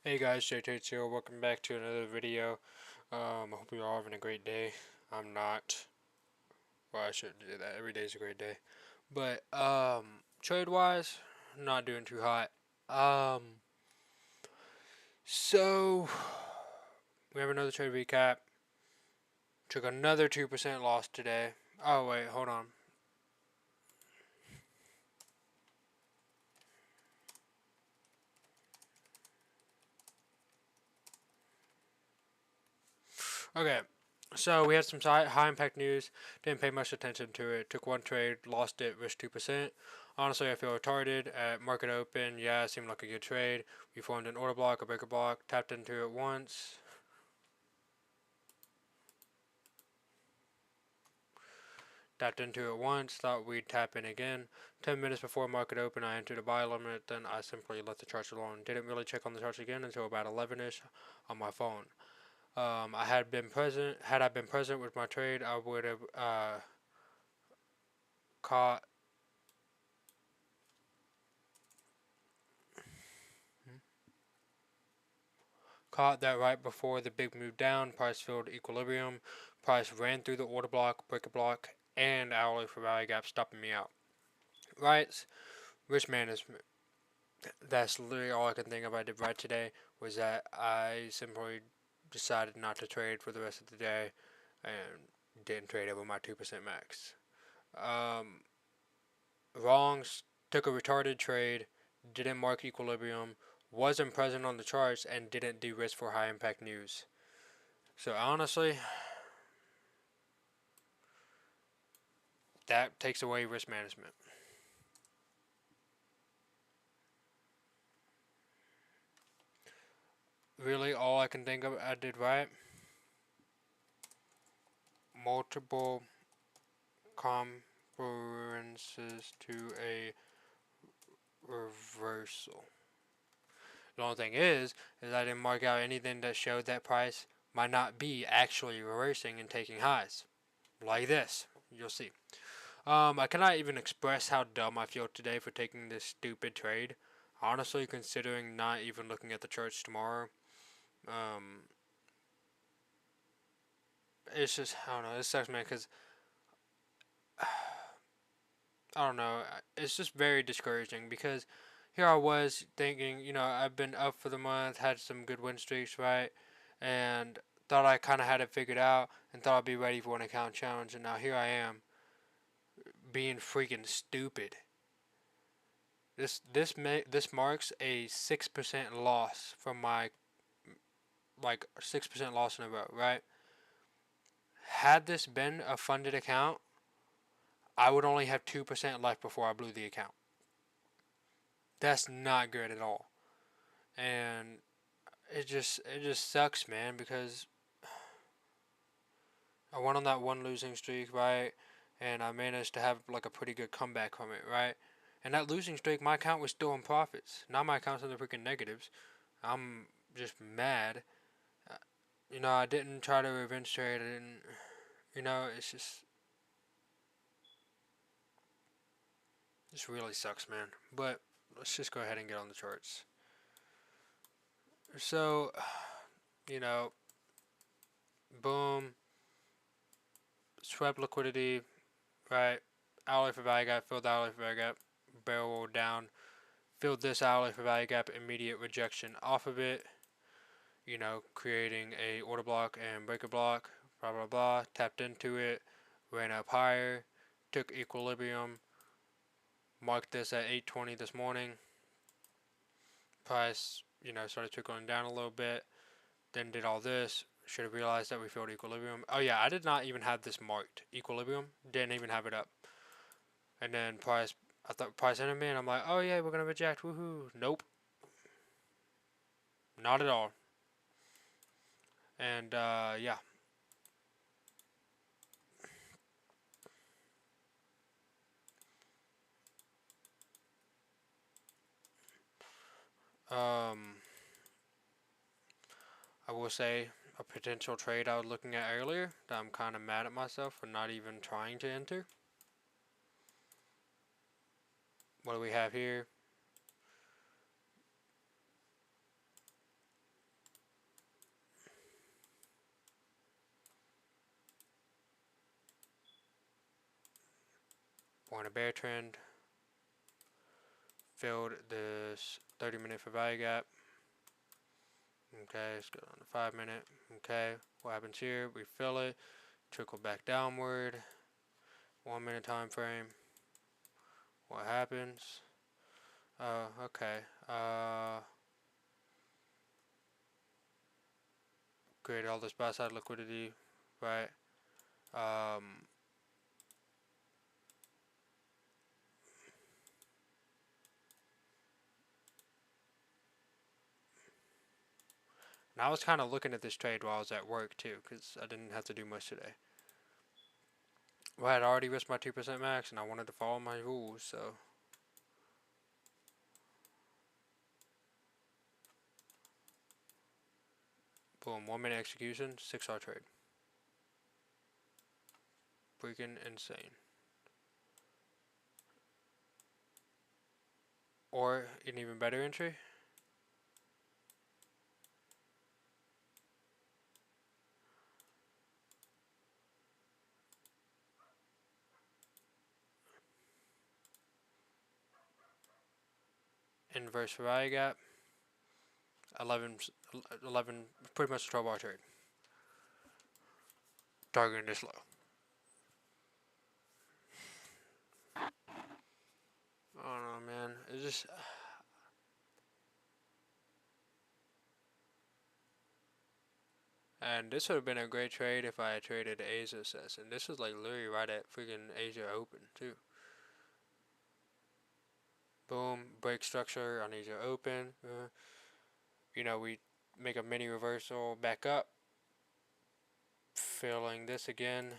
Hey guys, JTH here. Welcome back to another video. I hope you're all having a great day. I'm not. Well, I shouldn't do that. Every day's a great day. But trade wise, not doing too hot. Um, so we have another trade recap. Took another 2% loss today. Oh wait, hold on. Okay, so we had some high impact news. Didn't pay much attention to it. Took one trade, lost it, risked 2%. Honestly, I feel retarded. At market open, yeah, it seemed like a good trade. We formed an order block, a breaker block, tapped into it once. Tapped into it once, thought we'd tap in again. 10 minutes before market open, I entered a buy limit, then I simply let the charts alone. Didn't really check on the charts again until about 11ish on my phone. Had I been present with my trade, I would have caught Caught that right before the big move down, price filled equilibrium, price ran through the order block, breaker block, and hourly for value gap, stopping me out. Right, risk management. That's literally all I can think of I did right today, was that I simply decided not to trade for the rest of the day and didn't trade over my 2% max. Um, Wrongs, took a retarded trade, didn't mark equilibrium, wasn't present on the charts, and didn't de-risk for high impact news. So honestly, that takes away risk management. Really, all I can think of I did right. Multiple conferences to a reversal. The only thing is I didn't mark out anything that showed that price might not be actually reversing and taking highs. Like this. You'll see. I cannot even express how dumb I feel today for taking this stupid trade. Honestly, considering not even looking at the charts tomorrow. Um, it's just, I don't know, it sucks, man, because I don't know. It's just very discouraging because here I was thinking, I've been up for the month, had some good win streaks, right? And thought I kind of had it figured out and thought I'd be ready for an account challenge. And now here I am being freaking stupid. This marks a 6% loss from my, like, 6% loss in a row, right? Had this been a funded account, I would only have 2% left before I blew the account. That's not good at all. And it just sucks, man, because I went on that one losing streak, right? And I managed to have like a pretty good comeback from it, right? And that losing streak, my account was still in profits. Now my account's in the freaking negatives. I'm just mad. Uh, I didn't try to revenge trade. I didn't. It's really sucks, man. But let's just go ahead and get on the charts. So, you know, boom, swept liquidity, right? Hourly for value gap, filled hourly for value gap, barrel rolled down, filled this hourly for value gap, immediate rejection off of it, creating a order block and breaker block, blah blah blah, tapped into it, ran up higher, took equilibrium, marked this at 8:20 this morning, price, started trickling down a little bit, then did all this, should have realized that we filled equilibrium. Oh yeah, I did not even have this marked, equilibrium, didn't even have it up. And then I thought price entered me, and I'm like, oh yeah, we're gonna reject, woohoo. Nope, not at all. And yeah, um, I will say a potential trade I was looking at earlier that I'm kind of mad at myself for not even trying to enter. What do we have here? We're on a bear trend. Filled this 30-minute for value gap. Okay, let's go on the 5-minute. Okay, what happens here? We fill it, trickle back downward. 1-minute time frame. What happens? Okay. Create all this buy side liquidity, right? And I was kind of looking at this trade while I was at work too, because I didn't have to do much today. Well, I had already risked my 2% max, and I wanted to follow my rules, so. Boom, 1-minute execution, 6-hour trade. Freaking insane. Or an even better entry. Inverse value gap. 11, pretty much a 12-hour trade. Targeting this low. I don't know, man. It's just. And this would have been a great trade if I had traded Asia Assassin. This was like literally right at freaking Asia Open, too. Boom, break structure on Asia Open. You know, we make a mini reversal back up. Filling this again.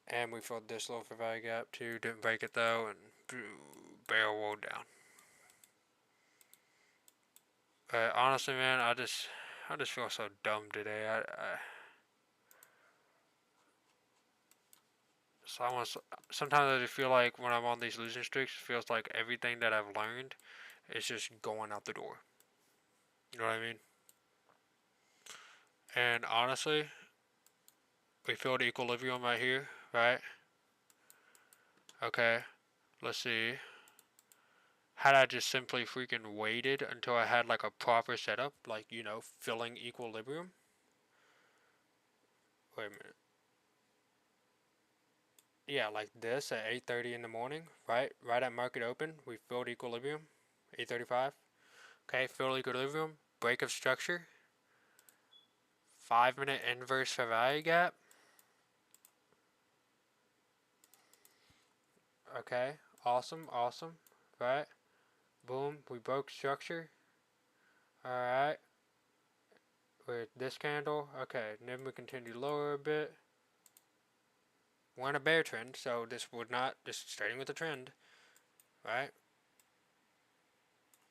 And we filled this low for value gap too. Didn't break it though, and barrel rolled down. Honestly, man, I just feel so dumb today. Sometimes I just feel like when I'm on these losing streaks, it feels like everything that I've learned is just going out the door. You know what I mean? And honestly, we filled equilibrium right here, right? Okay, let's see. Had I just simply freaking waited until I had like a proper setup, like, you know, filling equilibrium. Wait a minute. Yeah, like this at 8:30 in the morning, right? Right at market open, we filled equilibrium, 8:35. Okay, filled equilibrium, break of structure, 5-minute inverse for value gap. Okay, awesome, right? Boom, we broke structure. Alright, with this candle, okay, then we continue lower a bit. We're in a bear trend, so this would not, just trading with the trend, right?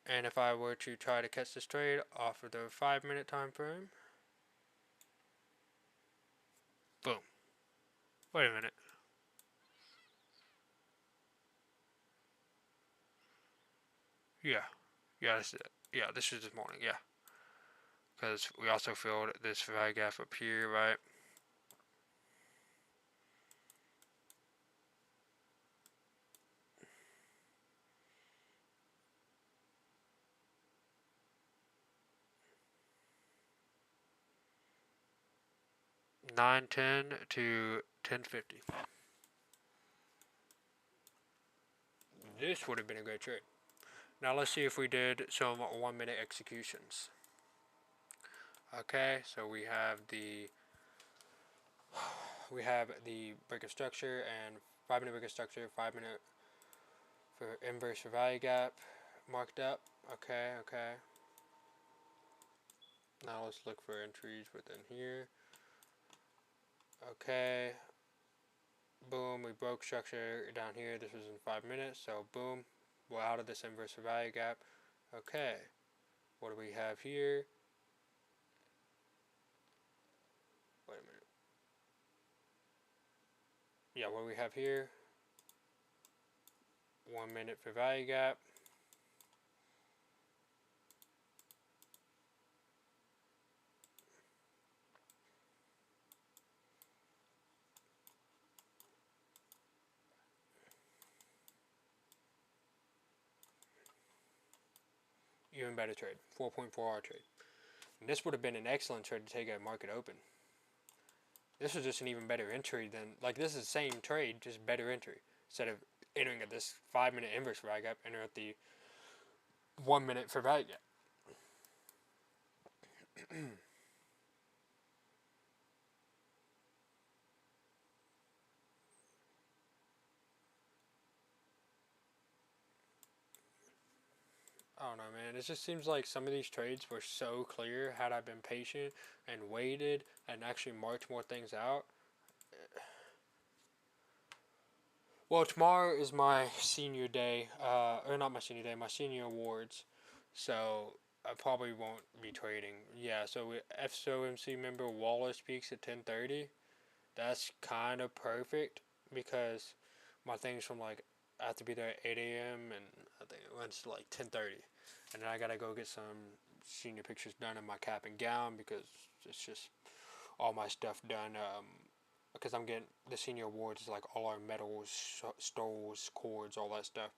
And if I were to try to catch this trade off of the 5-minute time frame, boom. Wait a minute. Yeah. Yeah, this is it. Yeah, this is this morning, yeah. Because we also filled this value gap up here, right? $9.10 to $10.50. This would have been a great trade. Now let's see if we did some 1-minute executions. Okay, so we have the break of structure and 5-minute break of structure, 5-minute for inverse for value gap marked up. Okay. Now let's look for entries within here. Okay. Boom, we broke structure down here. This was in 5 minutes, so boom, we're out of this inverse for value gap. Okay, what do we have here? Wait a minute. Yeah, what do we have here? 1 minute for value gap. Even better trade. 4.4 hour trade. And this would have been an excellent trade to take at market open. This was just an even better entry than, like, this is the same trade, just better entry. Instead of entering at this 5 minute inverse value gap, enter at the 1 minute for value gap. I don't know, man. It just seems like some of these trades were so clear had I been patient and waited and actually marked more things out. Well, tomorrow is my senior day, or not my senior day, my senior awards. So I probably won't be trading. Yeah, so FOMC member Wallace speaks at 10:30. That's kind of perfect because my thing's from like I have to be there at 8 a.m. and I think it runs to like 10:30, and then I gotta go get some senior pictures done in my cap and gown because it's just all my stuff done. Because I'm getting the senior awards, like all our medals, stoles, cords, all that stuff.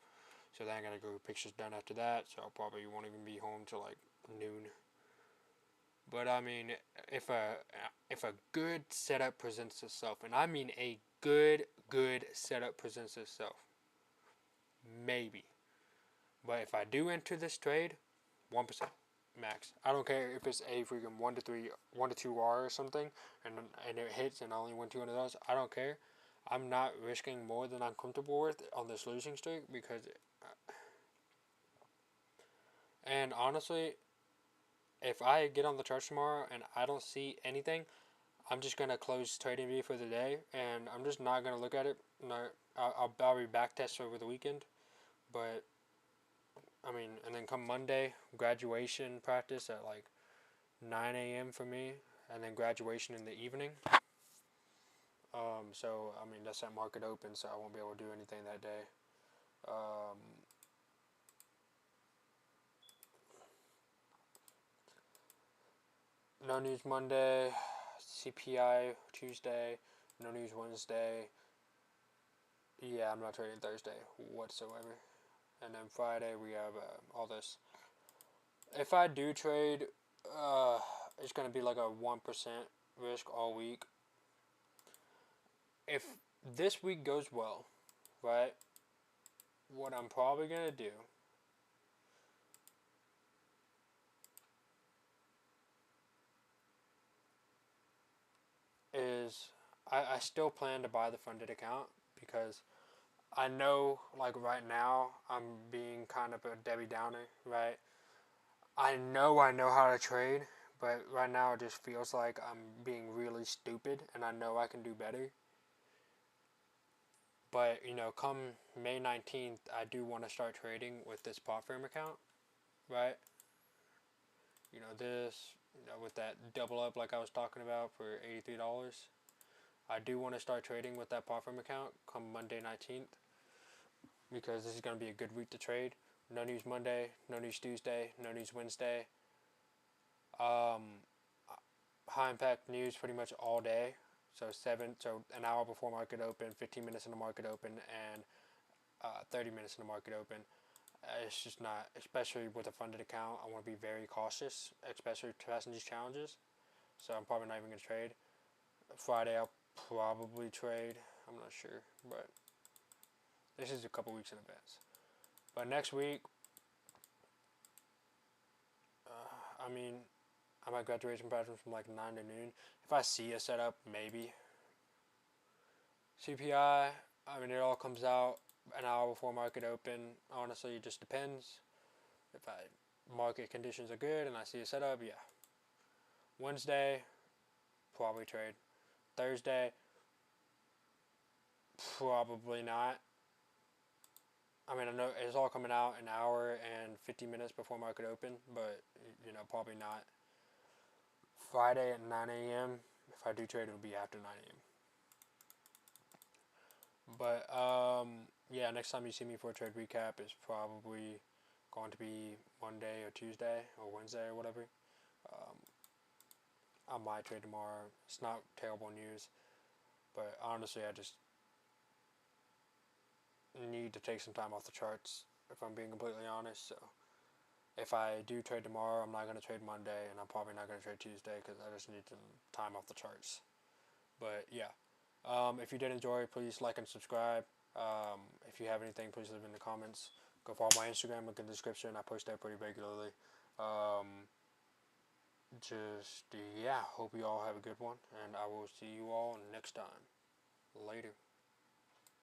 So then I gotta go get pictures done after that. So I probably won't even be home till like noon. But I mean, if a good setup presents itself, and I mean a good setup presents itself, maybe. But if I do enter this trade, 1% max. I don't care if it's a freaking 1 to 2 R or something, and it hits and I only win $200. I don't care. I'm not risking more than I'm comfortable with on this losing streak because, and honestly, if I get on the charts tomorrow and I don't see anything, I'm just gonna close TradingView for the day, and I'm just not gonna look at it. No, I'll be back test over the weekend, but I mean, and then come Monday, graduation practice at like 9 a.m. for me, and then graduation in the evening. So I mean that's at market open, so I won't be able to do anything that day. Um, no news Monday, CPI Tuesday, no news Wednesday. Yeah, I'm not trading Thursday whatsoever. And then Friday we have all this. If I do trade, it's gonna be like a 1% risk all week. If this week goes well, right? What I'm probably gonna do is I still plan to buy the funded account because I know like right now I'm being kind of a Debbie Downer, right? I know how to trade, but right now it just feels like I'm being really stupid and I know I can do better. But come May 19th, I do want to start trading with this pot firm account, right? This, with that double up like I was talking about for $83. I do want to start trading with that pot firm account come Monday 19th because this is going to be a good week to trade. No news Monday, no news Tuesday, no news Wednesday. Um, High impact news pretty much all day. So an hour before market open, 15 minutes in the market open, and 30 minutes in the market open. It's just not, especially with a funded account. I want to be very cautious, especially testing these challenges. So I'm probably not even gonna trade. Friday I'll probably trade. I'm not sure, but this is a couple weeks in advance. But next week, I mean, I might graduation pattern from like 9 to noon. If I see a setup, maybe. CPI, I mean, it all comes out an hour before market open. Honestly, it just depends. If market conditions are good and I see a setup, yeah. Wednesday, probably trade. Thursday, probably not. I mean, I know it's all coming out an hour and 50 minutes before market open, but probably not. Friday at 9 a.m. If I do trade, it'll be after 9 a.m. But yeah, next time you see me for a trade recap is probably going to be Monday or Tuesday or Wednesday or whatever. Um, I might trade tomorrow. It's not terrible news, but honestly, I just need to take some time off the charts if I'm being completely honest. So If I do trade tomorrow, I'm not going to trade Monday, and I'm probably not going to trade Tuesday because I just need some time off the charts. But yeah, if you did enjoy, please like and subscribe. If you have anything, please leave in the comments. Go follow my Instagram, link in the description. I post there pretty regularly. Um, just, yeah, hope you all have a good one, and I will see you all next time. Later.